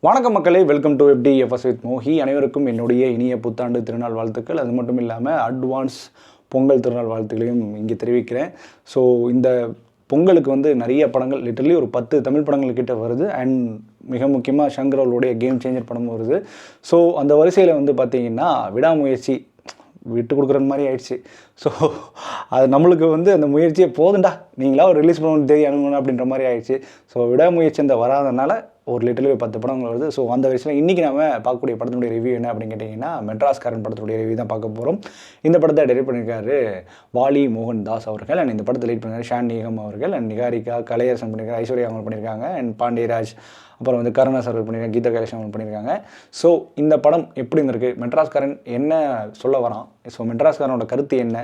வணக்கம் மக்களே, welcome to FDFS with Mohi. அனைவருக்கும் என்னுடைய இனிய புத்தாண்டு திருநாள் வாழ்த்துக்கள். அது மட்டும் இல்லாமல் அட்வான்ஸ் பொங்கல் திருநாள் வாழ்த்துக்களையும் இங்கே தெரிவிக்கிறேன். ஸோ இந்த பொங்கலுக்கு வந்து நிறைய படங்கள், லிட்டரலி ஒரு 10 தமிழ் படங்கள் கிட்ட வருது. அண்ட் மிக முக்கியமாக சங்கர் அவர்களுடைய கேம் சேஞ்சர் படமும் வருது. ஸோ அந்த வரிசையில் வந்து பார்த்திங்கன்னா விடாமுயற்சி விட்டு கொடுக்குற மாதிரி ஆயிடுச்சு. ஸோ அது நம்மளுக்கு வந்து அந்த முயற்சியை போதுண்டா, நீங்களாக ஒரு ரிலீஸ் பண்ணணும் தேதி அனுப்பணும் அப்படின்ற மாதிரி ஆயிடுச்சு. ஸோ விடாமுயற்சி அந்த வராதனால ஒரு லிட்டரலி 10 படங்கள் வருது. ஸோ அந்த வயசில் இன்றைக்கி நம்ம பார்க்கக்கூடிய படத்தினுடைய ரிவ்யூ என்ன அப்படின்னு கேட்டிங்கன்னா, மெட்ராஸ்காரன் படத்தினுடைய ரிவ்யூ தான் பார்க்க போகிறோம். இந்த படத்தை டைரக்ட் பண்ணியிருக்காரு வாலி மோகன் தாஸ் அவர்கள். அண்ட் இந்த படத்தை லீட் பண்ணியிருக்காரு ஷான் நிகம் அவர்கள். அண்ட் நிகாரிகா, கலையரசன் பண்ணியிருக்காங்க, ஐஸ்வர்யா அவங்க பண்ணியிருக்காங்க. அண்ட் பாண்டியராஜ், அப்புறம் வந்து கருணாஸ் அவர்கள் பண்ணியிருக்காங்க, கீதா கைலாஷ் அவங்க பண்ணியிருக்காங்க. ஸோ இந்த படம் எப்படி இருந்திருக்கு, மெட்ராஸ்காரன் என்ன சொல்ல வரான், ஸோ மெட்ராஸ்காரனோட கருத்து என்ன,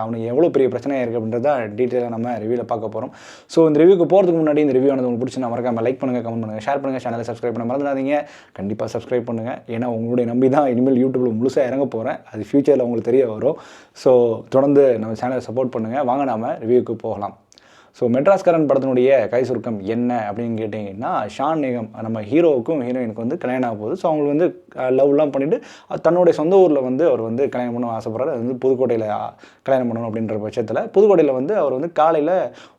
அவனுக்கு எவ்வளோ பெரிய பிரச்சனையாக இருக்குது அப்படின்றத டீட்டெயிலாக நம்ம ரிவ்யூவில் பார்க்க போகிறோம். ஸோ இந்த ரிவ்யூக்கு போகிறதுக்கு முன்னாடி இந்த ரிவ்யூ உங்களுக்கு பிடிச்சி நான் மறக்காமல் லைக் பண்ணுங்கள், கமெண்ட் பண்ணுங்கள், ஷேர் பண்ணுங்கள், சேனலை சப்ஸ்கிரைப் பண்ண மறந்துடாதீங்க. கண்டிப்பாக சப்ஸ்கிரைப் பண்ணுங்கள். ஏன்னா உங்களுடைய நம்பி தான் இனிமேல் யூடியூப்பில் முழுசாக இறங்க போகிறேன். அது ஃப்யூச்சரில் உங்களுக்கு தெரிய வரும். ஸோ தொடர்ந்து நம்ம சேனலை சப்போர்ட் பண்ணுங்கள். வாங்க நாம ரிவ்யூக்கு போகலாம். ஸோ மெட்ராஸ்காரன் படத்தினுடைய கை சுருக்கம் என்ன அப்படின்னு கேட்டிங்கன்னா, ஷான் நிகம் நம்ம ஹீரோவுக்கும் ஹீரோயினுக்கு வந்து கல்யாணம் ஆக போகுது. ஸோ அவங்களுக்கு வந்து லவ்லாம் பண்ணிவிட்டு தன்னுடைய சொந்த ஊரில் வந்து அவர் வந்து கல்யாணம் பண்ண ஆசைப்படுறாரு. அது வந்து புதுக்கோட்டையில் கல்யாணம் பண்ணணும் அப்படின்ற பட்சத்தில் புதுக்கோட்டையில் வந்து அவர் வந்து காலையில்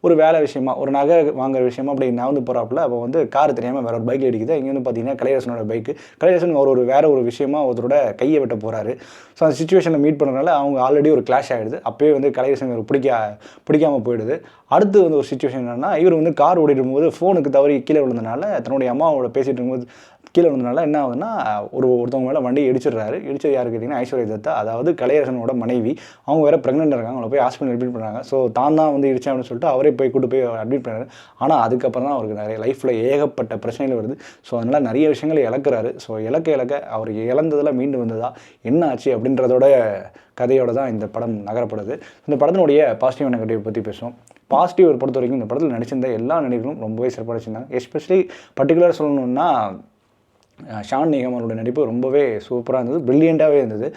ஒரு வேலை விஷயமா, ஒரு நகை வாங்குற விஷயமா அப்படி நகர்ந்து போகிறாப்புல அப்போ வந்து கார் தெரியாமல் வேறு ஒரு பைக்கில் அடிக்குது. இங்கே வந்து பார்த்தீங்கன்னா கலையரசனோட பைக்கு, கலையரசன் வேறு ஒரு விஷயமா ஒருத்தரோட கையை வெட்ட போகிறாரு. ஸோ அந்த சுச்சுவேஷனில் மீட் பண்ணுறதுனால அவங்க ஆல்ரெடி ஒரு கிளாஷ் ஆகிடுது. அப்போயே வந்து கலையரசன் பிடிக்காமல் போயிடுது. அடுத்து வந்து ஒரு சுச்சுவேஷன் என்னன்னா, இவர் வந்து கார் ஓடிடும் போது ஃபோனுக்கு தவறி கீழே விழுந்தனால, தன்னுடைய அம்மாவோட பேசிகிட்டு இருக்கும்போது கீழே விழுந்தனால என்ன ஆகுதுன்னா, ஒருத்தவங்க மேலே வண்டி இடிச்சிடுறாரு. இடிச்சது யாரு கேட்டிங்கன்னா ஐஸ்வர்யா தத்தா, அதாவது கலையரசனோட மனைவி. அவங்க வேறு ப்ரெக்னென்ட் இருக்காங்க. அவங்கள போய் ஹாஸ்பிட்டல் அட்மிட் பண்ணுறாங்க. ஸோ தான் வந்து இடிச்சேன் அப்படின்னு சொல்லிட்டு அவரே கூட்டு போய் அட்மிட் பண்ணுறாரு. ஆனால் அதுக்கப்புறம் தான் அவருக்கு நிறைய லைஃப்பில் ஏகப்பட்ட பிரச்சனைகள் வருது. ஸோ அதனால் நிறைய விஷயங்களை இழக்கிறாரு. ஸோ இழக்க அவர் இழந்ததில் மீண்டு வந்ததா, என்ன ஆச்சு அப்படின்றதோட கதையோடு தான் இந்த படம் நகரப்படுது. இந்த படத்தினுடைய பாசிட்டிவ் நெகட்டிவ் பற்றி பேசுவோம். பாசிட்டிவ் பொறுத்த வரைக்கும் இந்த படத்தில் நடிச்சிருந்த எல்லா நடிகர்களும் ரொம்பவே சிறப்பாக நடிச்சிருந்தாங்க. எஸ்பெஷலி பர்டிகுலராக சொல்லணுன்னா ஷான் நிகம் அவரோட நடிப்பு ரொம்பவே சூப்பராக இருந்தது, ப்ரில்லியண்ட்டாகவே இருந்தது.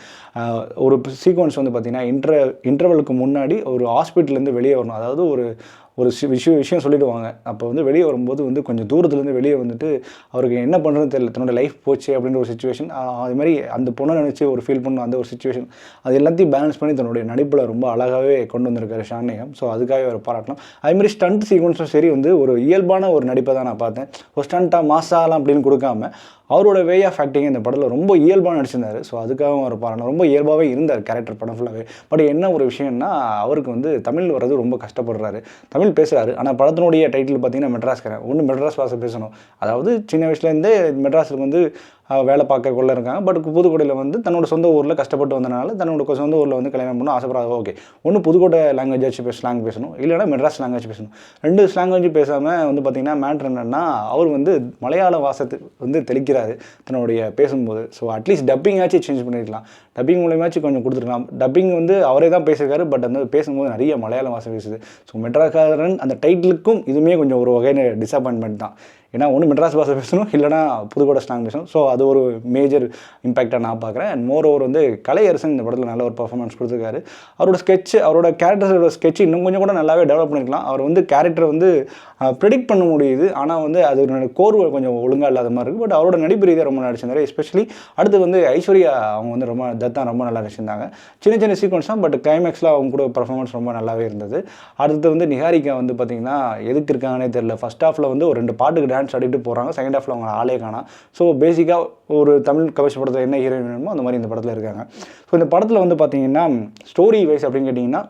ஒரு சீக்வன்ஸ் வந்து பார்த்திங்கன்னா, இன்டர்வலுக்கு முன்னாடி ஒரு ஹாஸ்பிட்டல்லேருந்து வெளியே வரணும். அதாவது ஒரு விஷயம் சொல்லிவிடுவாங்க. அப்போ வந்து வெளியே வரும்போது வந்து கொஞ்சம் தூரத்துலேருந்து வெளியே வந்துட்டு அவருக்கு என்ன பண்ணுறதுன்னு தெரியல, தன்னோட லைஃப் போச்சு அப்படின்ற ஒரு சுச்சுவேஷன். அது மாதிரி அந்த பொண்ணை நினச்சி ஒரு ஃபீல் பண்ணணும், அந்த ஒரு சுச்சுவேஷன். அது எல்லாத்தையும் பேலன்ஸ் பண்ணி தன்னுடைய நடிப்பில் ரொம்ப அழகாகவே கொண்டு வந்திருக்காரு ஷான் நிகம். ஸோ அதுக்காகவே அவர் பாராட்டலாம். அதுமாதிரி ஸ்டண்ட் சீக்வன்ஸும் சரி வந்து ஒரு இயல்பான ஒரு நடிப்பை தான் நான் பார்த்தேன். ஒரு ஸ்டண்ட்டாக மாசாலாம் அப்படின்னு கொடுக்காம அவரோட வே ஆஃப் ஆக்டிங் இந்த படத்தில் ரொம்ப இயல்பாக நடிச்சிருந்தார். ஸோ அதுக்காகவும் அவர் பாராட்டணும். ரொம்ப இயல்பாகவே இருந்தார் கேரக்டர் படம் ஃபுல்லாகவே. பட் என்ன ஒரு விஷயம்னா, அவருக்கு வந்து தமிழ் வர்றது ரொம்ப கஷ்டப்படுறாரு. தமிழ் பேசுகிறாரு, ஆனால் படத்தினுடைய டைட்டில் பார்த்தீங்கன்னா மெட்ராஸ்காரன். ஒன்று மெட்ராஸ் பாஷை பேசணும். அதாவது சின்ன வயசுலேருந்தே மெட்ராஸுக்கு வந்து வேலை பார்க்க இருக்காங்க. பட் புதுக்கோட்டையில் வந்து தன்னோட சொந்த ஊரில் கஷ்டப்பட்டு வந்தனால தன்னோட சொந்த ஊரில் வந்து கல்யாணம் பண்ணணும் ஆசைப்படாது. ஓகே, ஒன்று புதுக்கோட்டை லாங்குவேஜ் வச்சு ஸ்லாங் பேசணும், இல்லைனா மெட்ராஸ் லாங்குவேஜ் பேசணும். 2 ஸ்லாங்குவேஜ் பேசாமல் வந்து பார்த்திங்கன்னா மேட்ரு என்னென்னா, அவர் வந்து மலையாள வாசத்து வந்து தெளிக்கிறாரு தன்னுடைய பேசும்போது. ஸோ அட்லீஸ்ட் டப்பிங்காச்சும் சேஞ்ச் பண்ணியிருக்கலாம். டப்பிங் மூலியமாச்சும் கொஞ்சம் கொடுத்துருக்கலாம். டப்பிங் வந்து அவரே தான் பேசியிருக்காரு. பட் அந்த பேசும்போது நிறைய மலையாள வாசம் பேசுது. ஸோ மெட்ராஸ்காரன் அந்த டைட்டிலுக்கும் இதுவுமே கொஞ்சம் ஒரு வகையான டிசப்பாயின்மெண்ட் தான். ஏன்னா ஒன்று மெட்ராஸ் பாஷை பேசணும், இல்லைனா புதுக்கோட்டை ஸ்லாங் பேசணும். ஸோ அது ஒரு மேஜர் இம்பேக்டாக நான் பார்க்குறேன். அண்ட் மோர் ஓவர் வந்து கலையரசன் இந்த படத்தில் நல்ல ஒரு பர்ஃபார்மன்ஸ் கொடுத்துருக்காரு. அவரோட அவரோட கேரக்டரோட ஸ்கெட்ச் இன்னும் கொஞ்சம் கூட நல்லாவே டெவலப் பண்ணியிருக்கலாம். அவர் வந்து கேரக்டரை வந்து ப்ரெடிக்ட் பண்ண முடியுது. ஆனால் வந்து அது கோர்வை கொஞ்சம் ஒழுங்காக இல்லாத மாதிரி இருக்குது. பட் அவரோட நடிப்பு ரீதியாக ரொம்ப நடிச்சிருந்தாரு. எஸ்பெஷலி அடுத்து வந்து ஐஸ்வர்யா அவங்க வந்து ரொம்ப நல்லா நடிச்சிருந்தாங்க. சின்ன சீக்வன்ஸ் தான், பட் கிளைமேக்ஸில் அவங்க கூட பர்ஃபார்மன்ஸ் ரொம்ப நல்லாவே இருந்தது. அடுத்து வந்து நிகாரிகா வந்து பார்த்திங்கன்னா எதுக்கு இருக்காங்கன்னே தெரியல. ஃபர்ஸ்ட் ஹாஃபில் வந்து ஒரு 2 பாட்டுக்கு டான்ஸ் ஆடிட்டு போகிறாங்க. செகண்ட் ஹாஃபில் அவங்க ஆளே காணோம். ஸோ பேசிக்காக ஒரு தமிழ் கவர்ச்சி படத்தில் என்ன ஹீரோயின் வேணுமோ அந்த மாதிரி இந்த படத்தில் இருக்காங்க. ஸோ இந்த படத்தில் வந்து பார்த்திங்கன்னா ஸ்டோரி வைஸ் அப்படின்னு கேட்டிங்கன்னா,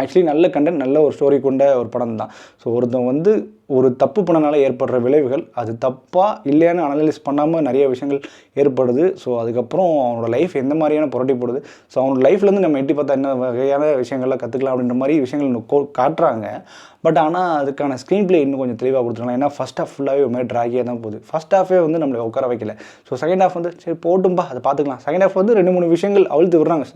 ஆக்சுவலி நல்ல கண்டென்ட், நல்ல ஒரு ஸ்டோரி கொண்ட ஒரு படம் தான். ஸோ ஒருத்தன் வந்து ஒரு தப்பு பண்ணனால ஏற்படுற விளைவுகள், அது தப்பாக இல்லையான்னு அனலைஸ் பண்ணாமல் நிறைய விஷயங்கள் ஏற்படுது. ஸோ அதுக்கப்புறம் அவனோட லைஃப் எந்த மாதிரியான புரட்டி போடுது. ஸோ அவனோட லைஃப்லேருந்து நம்ம எட்டி பார்த்தா என்ன வகையான விஷயங்கள்லாம் கற்றுக்கலாம் அப்படின்ற மாதிரி விஷயங்கள் காட்டுறாங்க. பட் ஆனால் அதுக்கான ஸ்க்ரீன் பிளே இன்னும் கொஞ்சம் தெளிவாக கொடுத்துருக்கலாம். ஏன்னா ஃபஸ்ட் ஹாஃப் ஃபுல்லாகவே ஒரு மாதிரி ட்ராகியாக தான் போகுது. ஃபஸ்ட் ஹாஃபே வந்து நம்மளை உட்கார வைக்கல. ஸோ செகண்ட் ஹாஃப் வந்து சரி போட்டும்பா அதை பார்த்துக்கலாம். செகண்ட் ஹாஃப் வந்து 2-3 விஷயங்கள் அழுத்து விடுறாங்க.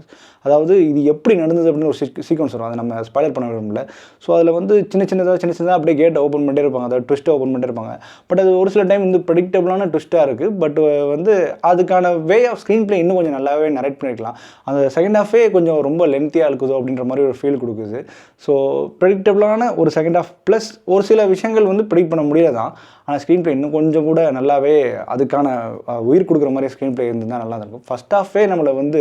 அதாவது இது எப்படி நடந்தது அப்படின்னு ஒரு சீக்வன்ஸ் வரும். அதை நம்ம ஸ்பாய்லர் பண்ண விரும்பல. ஸோ அதில் வந்து சின்ன சின்னதாக அப்படியே கேட்டை ஓப்பன் பண்ணி பண்ணிட்டே இருப்பாங்க, அதாவது ட்விஸ்ட்டை ஓப்பன் பண்ணிட்டே இருப்பாங்க. பட் அது ஒரு சில டைம் வந்து ப்ரெடிக்டபிளான ட்விஸ்ட்டாக இருக்குது. பட் வந்து அதுக்கான வே ஆஃப் ஸ்க்ரீன் ப்ளே இன்னும் கொஞ்சம் நல்லாவே நரேட் பண்ணியிருக்கலாம். அந்த செகண்ட் ஹாஃபே கொஞ்சம் ரொம்ப லென்த்தியாக இருக்குதோ அப்படின்ற மாதிரி ஒரு ஃபீல் கொடுக்குது. ஸோ ப்ரெடிக்டபிளான ஒரு செகண்ட் ஹாஃப் ப்ளஸ் ஒரு சில விஷயங்கள் வந்து ப்ரெடிக்ட் பண்ண முடியாது தான். ஆனால் ஸ்க்ரீன் ப்ளே இன்னும் கொஞ்சம் கூட நல்லாவே அதுக்கான உயிர் கொடுக்குற மாதிரி ஸ்க்ரீன் ப்ளே இருந்தால் நல்லா இருக்கும். ஃபஸ்ட் ஹாஃபே நம்மளை வந்து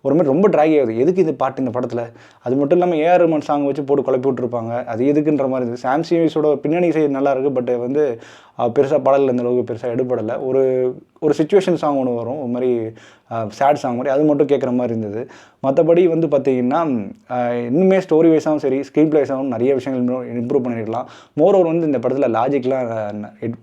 ஒரு மாதிரி ரொம்ப ட்ராக் ஆகுது. எதுக்கு இது பாட்டு இந்த படத்தில்? அது மட்டும் இல்லாமல் ஏஆர் ரஹ்மான் சாங் வச்சு போட்டு குழப்பி விட்டுருப்பாங்க. அது எதுக்குன்ற மாதிரி இருந்துச்சு. சாம் சிஎஸோட பின்னணி இசை நல்லா இருக்குது. பட் வந்து பெருசாக பாடல் இந்த அளவுக்கு பெருசாக எடுபடலை. ஒரு சிச்சுவேஷன் சாங் ஒன்று வரும், ஒரு மாதிரி சேட் சாங் மாதிரி, அது மட்டும் கேட்குற மாதிரி இருந்தது. மற்றபடி வந்து பார்த்திங்கன்னா இன்னுமே ஸ்டோரி வைஸாகவும் சரி, ஸ்க்ரீன் ப்ளே வைஸாகவும் நிறைய விஷயங்கள் இன்னும் இம்ப்ரூவ் பண்ணியிருக்கலாம். மோரோவர் வந்து இந்த படத்தில் லாஜிக்லாம்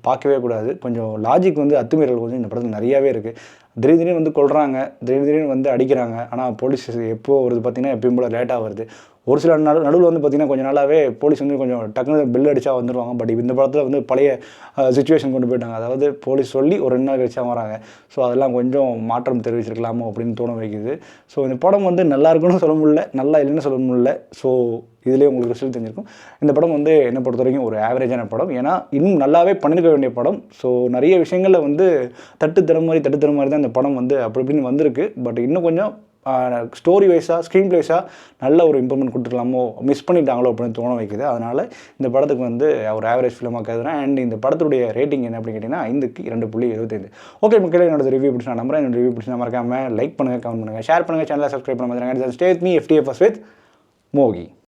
பார்க்கவே கூடாது. கொஞ்சம் லாஜிக் வந்து அத்துமீறல் கொஞ்சம் இந்த படத்தில் நிறையாவே இருக்குது. திடீர்னு வந்து கொல்றாங்க, திடீர்னு வந்து அடிக்கிறாங்க. ஆனால் போலீஸ் எப்போ வருது பார்த்திங்கன்னா எப்பயும் போல் லேட்டாக வருது. ஒரு சில நடுவில் வந்து பார்த்திங்கன்னா கொஞ்சம் நாளாகவே போலீஸ் வந்து கொஞ்சம் டக்குனு பெல் அடித்தா வந்துடுவாங்க. பட் இந்த படத்தில் வந்து பழைய சிச்சுவேஷன் கொண்டு போயிட்டாங்க. அதாவது போலீஸ் சொல்லி ஒரு 2 நாள் கழிச்சா வராங்க. ஸோ அதெல்லாம் கொஞ்சம் மாற்றம் தெரிவிச்சிருக்கலாமோ அப்படின்னு தோண வைக்குது. ஸோ இந்த படம் வந்து நல்லா இருக்குன்னு சொல்ல முடியல, நல்லா இல்லைன்னு சொல்ல முடியல. ஸோ இதிலே உங்களுக்கு ரிசல்ட் தெரிஞ்சிருக்கும். இந்த படம் வந்து என்னை பொறுத்த வரைக்கும் ஒரு ஆவரேஜான படம். ஏன்னா இன்னும் நல்லாவே பண்ணியிருக்க வேண்டிய படம். ஸோ நிறைய விஷயங்களில் வந்து தட்டு தர மாதிரி தான் இந்த படம் வந்து அப்படி இப்படின்னு வந்திருக்கு. பட் இன்னும் கொஞ்சம் ஸ்டோரி வைஸாக, ஸ்க்ரீன் ப்ளே வைஸாக நல்ல ஒரு இம்ப்ரூவ்மெண்ட் கொடுத்துருக்கலாமோ, மிஸ் பண்ணிட்டாங்களோ அப்படின்னு தோண வைக்குது. அதனால் இந்த படத்துக்கு வந்து ஒரு ஆவரேஜ் ஃபிலிமாக கருதுறேன். அண்ட் இந்த படத்துடைய ரேட்டிங் என்ன அப்படின்னு கேட்டிங்கன்னா 5க்கு 2.75. ஓகே மக்களே, என்னோட ரிவ்யூ பிடிச்சி நான் நம்புறேன். என்னோட ரிவ்யூ பிடிச்சி மறக்காமல் லைக் பண்ணுங்கள், கமெண்ட் பண்ணுங்கள், ஷேர் பண்ணுங்கள், சேனலை சப்ஸ்கிரைப் பண்ண மாதிரி. Stay with me FTFS with மோகி.